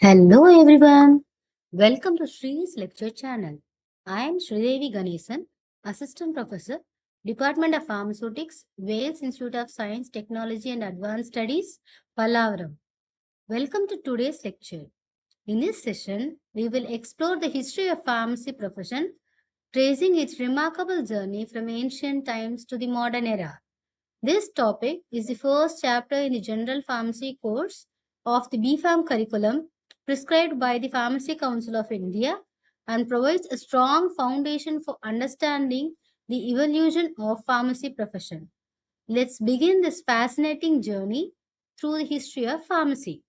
Hello everyone. Welcome to Sri's lecture channel. I am Sridevi Ganesan, Assistant Professor, Department of Pharmaceutics, Wales Institute of Science, Technology and Advanced Studies, Pallavaram. Welcome to today's lecture. In this session, we will explore the history of pharmacy profession, tracing its remarkable journey from ancient times to the modern era. This topic is the first chapter in the General Pharmacy course of the BPharm curriculum prescribed by the Pharmacy Council of India and provides a strong foundation for understanding the evolution of pharmacy profession. Let's begin this fascinating journey through the history of pharmacy.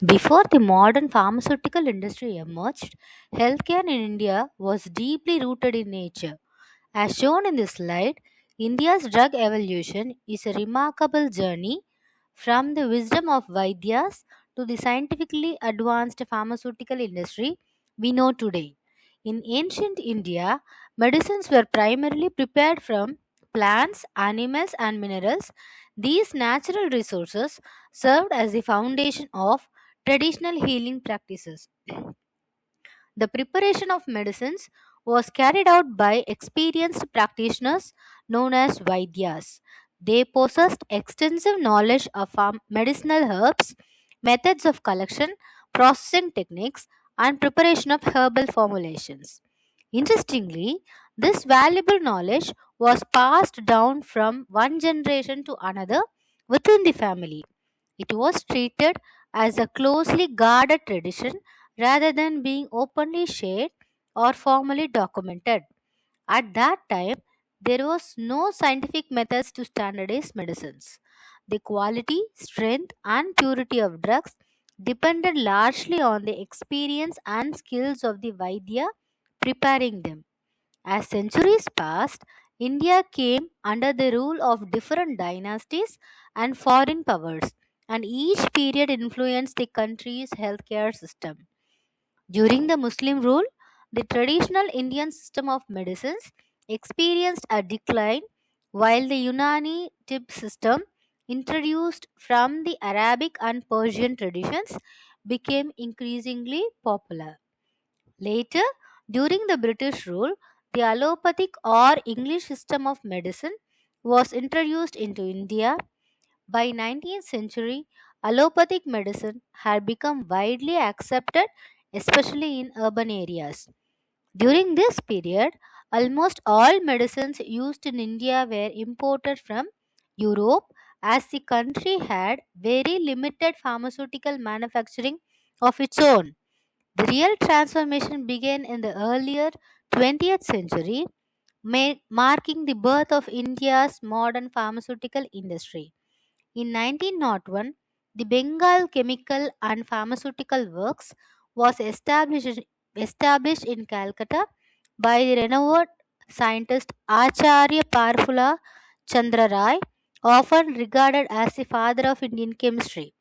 Before the modern pharmaceutical industry emerged, healthcare in India was deeply rooted in nature. As shown in this slide, India's drug evolution is a remarkable journey from the wisdom of Vaidyas to the scientifically advanced pharmaceutical industry we know today. In ancient India, medicines were primarily prepared from plants, animals, and minerals. These natural resources served as the foundation of traditional healing practices. The preparation of medicines was carried out by experienced practitioners known as Vaidyas. They possessed extensive knowledge of medicinal herbs, methods of collection, processing techniques, and preparation of herbal formulations. Interestingly, this valuable knowledge was passed down from one generation to another within the family. It was treated as a closely guarded tradition rather than being openly shared or formally documented. At that time, there was no scientific methods to standardize medicines. The quality, strength, and purity of drugs depended largely on the experience and skills of the Vaidya preparing them. As centuries passed, India came under the rule of different dynasties and foreign powers, and each period influenced the country's healthcare system. During the Muslim rule, the traditional Indian system of medicines experienced a decline, while the Unani tib system, introduced from the Arabic and Persian traditions, became increasingly popular. Later, during the British rule, the allopathic or English system of medicine was introduced into India. By 19th century, allopathic medicine had become widely accepted, especially in urban areas. During this period, almost all medicines used in India were imported from Europe as the country had very limited pharmaceutical manufacturing of its own. The real transformation began in the earlier 20th century, marking the birth of India's modern pharmaceutical industry. In 1901, the Bengal Chemical and Pharmaceutical Works was established in Calcutta by the renowned scientist Acharya Parfula Chandra Rai, often regarded as the father of Indian chemistry.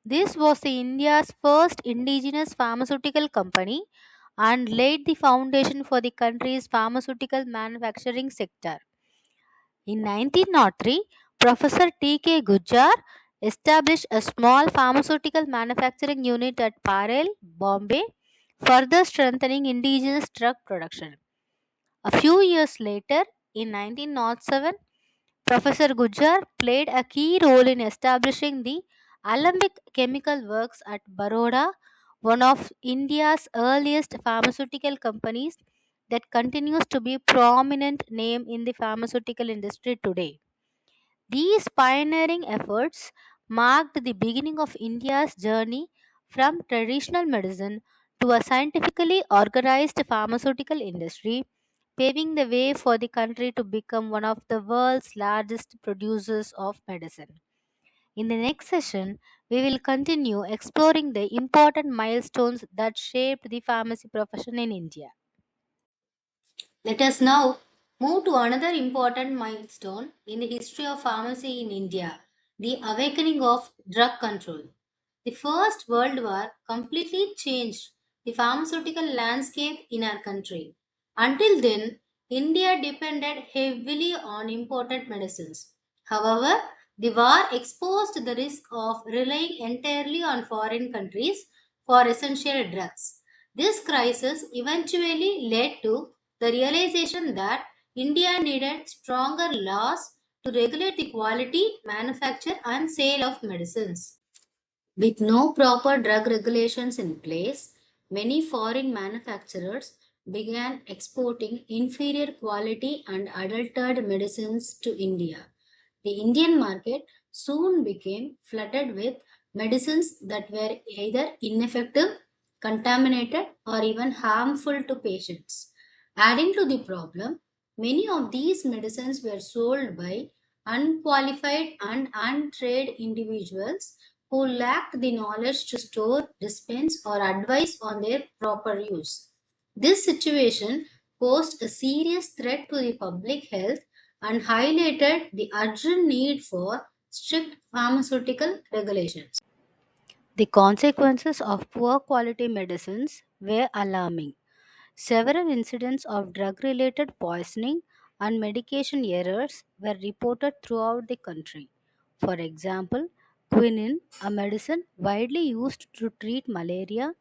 This was the India's first indigenous pharmaceutical company and laid the foundation for the country's pharmaceutical manufacturing sector. In 1903, Professor T.K. Gujjar established a small pharmaceutical manufacturing unit at Parel, Bombay, further strengthening indigenous drug production. A few years later, in 1907, Professor Gujjar played a key role in establishing the Alembic Chemical Works at Baroda, one of India's earliest pharmaceutical companies that continues to be a prominent name in the pharmaceutical industry today. These pioneering efforts marked the beginning of India's journey from traditional medicine to a scientifically organized pharmaceutical industry, paving the way for the country to become one of the world's largest producers of medicine. In the next session, we will continue exploring the important milestones that shaped the pharmacy profession in India. Let us now move to another important milestone in the history of pharmacy in India, the awakening of drug control. The First World War completely changed the pharmaceutical landscape in our country. Until then, India depended heavily on imported medicines. However, The war exposed the risk of relying entirely on foreign countries for essential drugs. This crisis eventually led to the realization that India needed stronger laws to regulate the quality, manufacture, and sale of medicines. With no proper drug regulations in place, many foreign manufacturers began exporting inferior quality and adulterated medicines to India. The Indian market soon became flooded with medicines that were either ineffective, contaminated, or even harmful to patients. Adding to the problem, many of these medicines were sold by unqualified and untrained individuals who lacked the knowledge to store, dispense, or advise on their proper use. This situation posed a serious threat to the public health and highlighted the urgent need for strict pharmaceutical regulations. The consequences of poor quality medicines were alarming. Several incidents of drug related poisoning and medication errors were reported throughout the country. For example, quinine, a medicine widely used to treat malaria,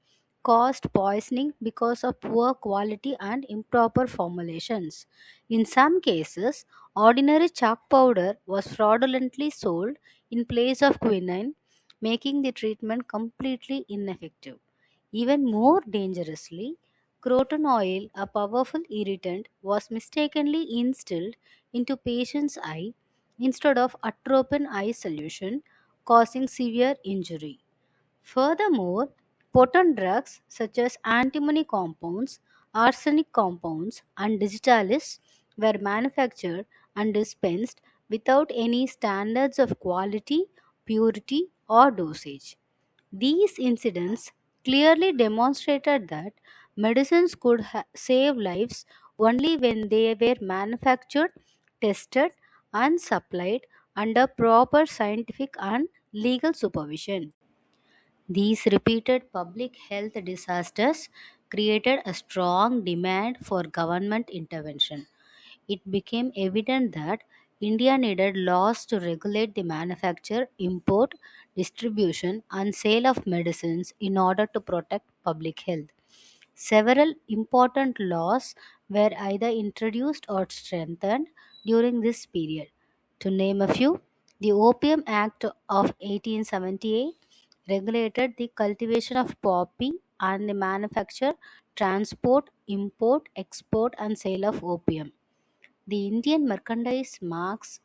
caused poisoning because of poor quality and improper formulations. In some cases, ordinary chalk powder was fraudulently sold in place of quinine, making the treatment completely ineffective. Even more dangerously, croton oil, a powerful irritant, was mistakenly instilled into patient's eye instead of atropine eye solution, causing severe injury. Furthermore, potent drugs such as antimony compounds, arsenic compounds, and digitalis were manufactured and dispensed without any standards of quality, purity, or dosage. These incidents clearly demonstrated that medicines could save lives only when they were manufactured, tested, and supplied under proper scientific and legal supervision. These repeated public health disasters created a strong demand for government intervention. It became evident that India needed laws to regulate the manufacture, import, distribution, and sale of medicines in order to protect public health. Several important laws were either introduced or strengthened during this period. To name a few, the Opium Act of 1878 regulated the cultivation of poppy and the manufacture, transport, import, export, and sale of opium. The Indian Merchandise Marks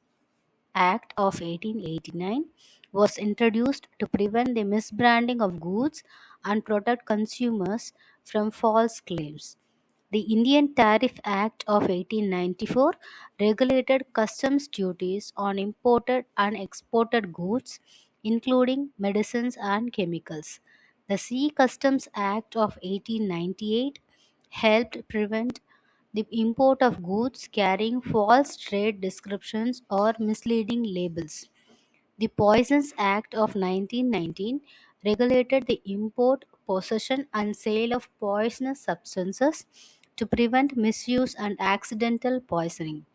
Act of 1889 was introduced to prevent the misbranding of goods and protect consumers from false claims. The Indian Tariff Act of 1894 regulated customs duties on imported and exported goods, including medicines and chemicals. The Sea Customs Act of 1898 helped prevent the import of goods carrying false trade descriptions or misleading labels. The Poisons Act of 1919 regulated the import, possession, and sale of poisonous substances to prevent misuse and accidental poisoning.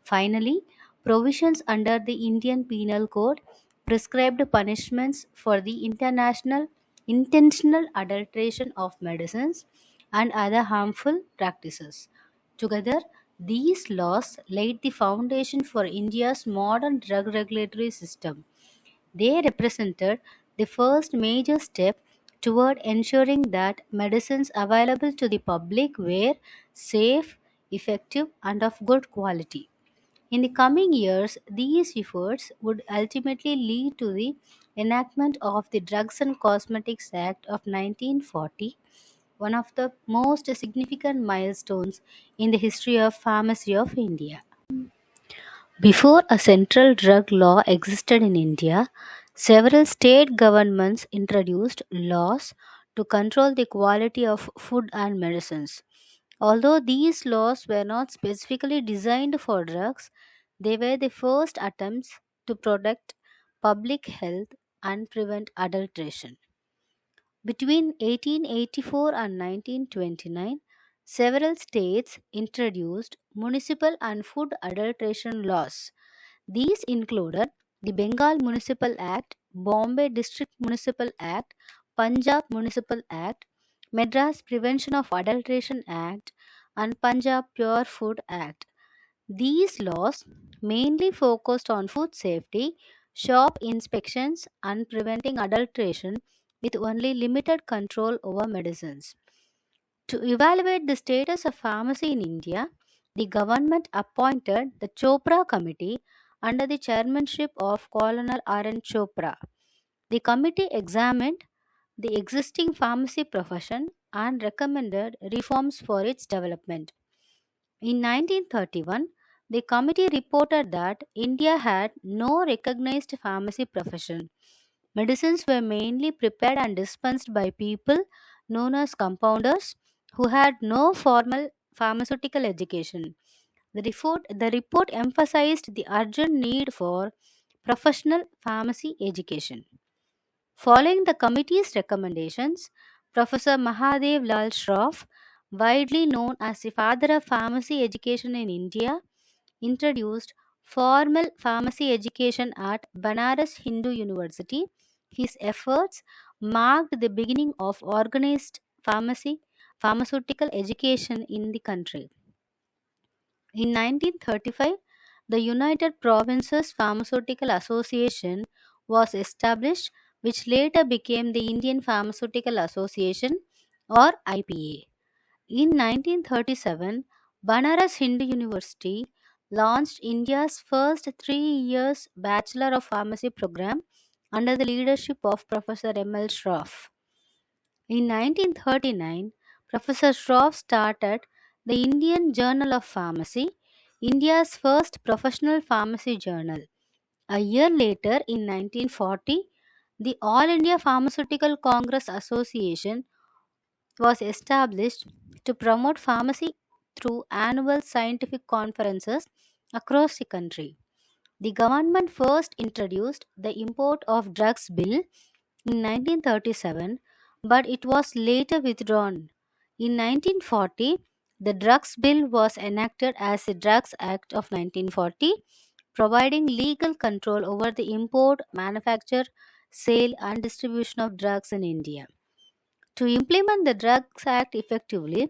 Finally, provisions under the Indian Penal Code prescribed punishments for the international intentional adulteration of medicines and other harmful practices. Together, these laws laid the foundation for India's modern drug regulatory system. They represented the first major step toward ensuring that medicines available to the public were safe, effective, and of good quality. In the coming years, these efforts would ultimately lead to the enactment of the Drugs and Cosmetics Act of 1940, one of the most significant milestones in the history of pharmacy of India. Before a central drug law existed in India, several state governments introduced laws to control the quality of food and medicines. Although these laws were not specifically designed for drugs, they were the first attempts to protect public health and prevent adulteration. Between 1884 and 1929, several states introduced municipal and food adulteration laws. These included the Bengal Municipal Act, Bombay District Municipal Act, Punjab Municipal Act, Madras Prevention of Adulteration Act, and Punjab Pure Food Act. These laws mainly focused on food safety, shop inspections, and preventing adulteration with only limited control over medicines. To evaluate the status of pharmacy in India, the government appointed the Chopra Committee under the chairmanship of Colonel R.N. Chopra. The committee examined the existing pharmacy profession and recommended reforms for its development. In 1931, the committee reported that India had no recognized pharmacy profession. Medicines were mainly prepared and dispensed by people known as compounders who had no formal pharmaceutical education. The report emphasized the urgent need for professional pharmacy education. Following the committee's recommendations, Professor Mahadev Lal Shroff, widely known as the father of pharmacy education in India, introduced formal pharmacy education at Banaras Hindu University. His efforts marked the beginning of organized pharmaceutical education in the country. In 1935, the United Provinces Pharmaceutical Association was established, which later became the Indian Pharmaceutical Association or IPA. In 1937, Banaras Hindu University launched India's first 3 years Bachelor of Pharmacy program under the leadership of Professor M.L. Shroff. In 1939, Professor Shroff started the Indian Journal of Pharmacy, India's first professional pharmacy journal. A year later, in 1940, the All India Pharmaceutical Congress Association was established to promote pharmacy through annual scientific conferences across the country. The government first introduced the Import of Drugs Bill in 1937, but it was later withdrawn. In 1940, the Drugs Bill was enacted as the Drugs Act of 1940, providing legal control over the import, manufacture, sale, and distribution of drugs in India. To implement the Drugs Act effectively,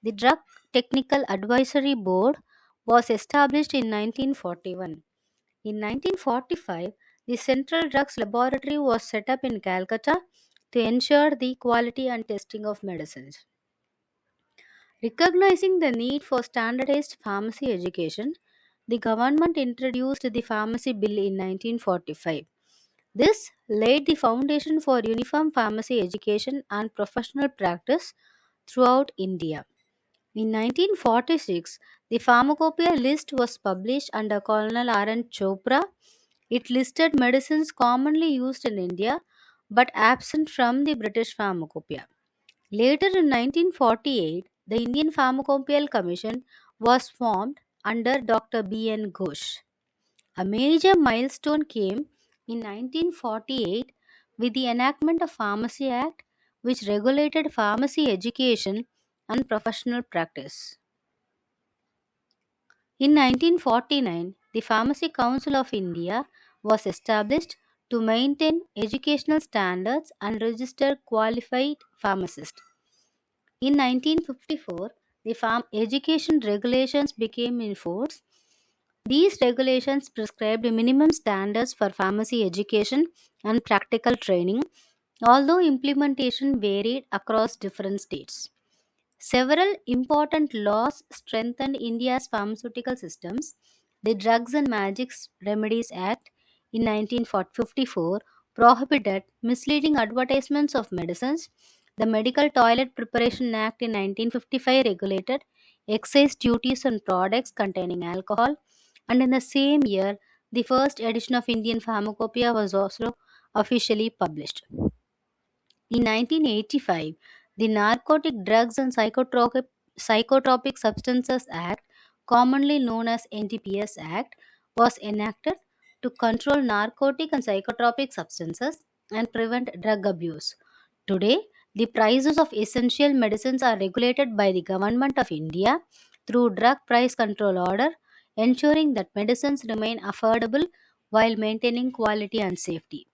the Drug Technical Advisory Board was established in 1941. In 1945, the Central Drugs Laboratory was set up in Calcutta to ensure the quality and testing of medicines. Recognizing the need for standardized pharmacy education, the government introduced the Pharmacy Bill in 1945. This laid the foundation for uniform pharmacy education and professional practice throughout India. In 1946, the Pharmacopoeia list was published under Colonel R.N. Chopra. It listed medicines commonly used in India but absent from the British Pharmacopoeia. Later in 1948, the Indian Pharmacopoeial Commission was formed under Dr. B.N. Ghosh. A major milestone came in 1948 with the enactment of Pharmacy Act, which regulated pharmacy education and professional practice. In 1949, the Pharmacy Council of India was established to maintain educational standards and register qualified pharmacists. In 1954, the farm education regulations became in force. These regulations prescribed minimum standards for pharmacy education and practical training, although implementation varied across different states. Several important laws strengthened India's pharmaceutical systems. The Drugs and Magic Remedies Act in 1954 prohibited misleading advertisements of medicines. The Medical Toilet Preparation Act in 1955 regulated excise duties on products containing alcohol, and in the same year, the first edition of Indian Pharmacopoeia was also officially published. In 1985, the Narcotic Drugs and Psychotropic Substances Act, commonly known as NDPS Act, was enacted to control narcotic and psychotropic substances and prevent drug abuse. Today, the prices of essential medicines are regulated by the Government of India through Drug Price Control Order, ensuring that medicines remain affordable while maintaining quality and safety.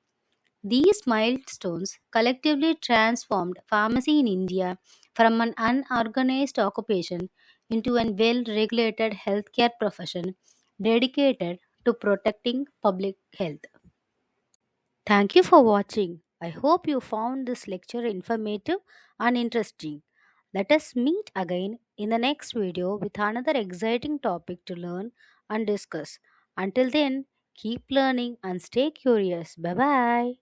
These milestones collectively transformed pharmacy in India from an unorganized occupation into a well regulated healthcare profession dedicated to protecting public health. Thank you for watching. I hope you found this lecture informative and interesting. Let us meet again in the next video with another exciting topic to learn and discuss. Until then, keep learning and stay curious. Bye bye.